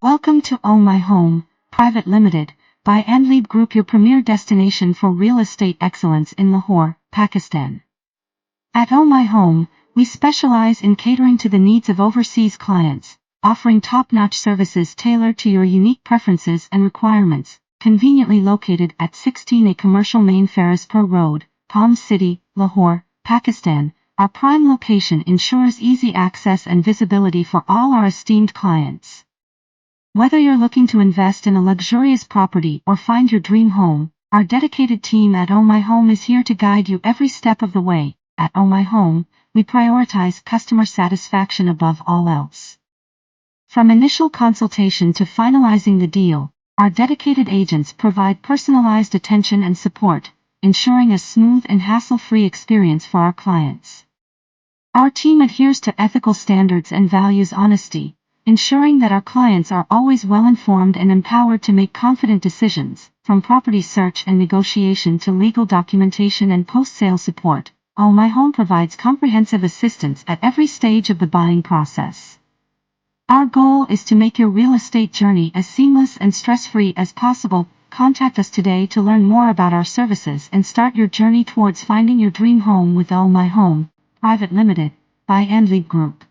Welcome to Own My Home, Pvt Ltd, by Andleeb Group, your premier destination for real estate excellence in Lahore, Pakistan. At Own My Home, we specialize in catering to the needs of overseas clients, offering top-notch services tailored to your unique preferences and requirements. Conveniently located at 16A Commercial Main Ferozpur Road, Palm City, Lahore, Pakistan, our prime location ensures easy access and visibility for all our esteemed clients. Whether you're looking to invest in a luxurious property or find your dream home, our dedicated team at Own My Home is here to guide you every step of the way. At Own My Home, we prioritize customer satisfaction above all else. From initial consultation to finalizing the deal, our dedicated agents provide personalized attention and support, ensuring a smooth and hassle-free experience for our clients. Our team adheres to ethical standards and values honesty, ensuring that our clients are always well-informed and empowered to make confident decisions. From property search and negotiation to legal documentation and post-sale support, Own My Home provides comprehensive assistance at every stage of the buying process. Our goal is to make your real estate journey as seamless and stress-free as possible. Contact us today to learn more about our services and start your journey towards finding your dream home with Own My Home, Pvt Ltd, by Andleeb Group.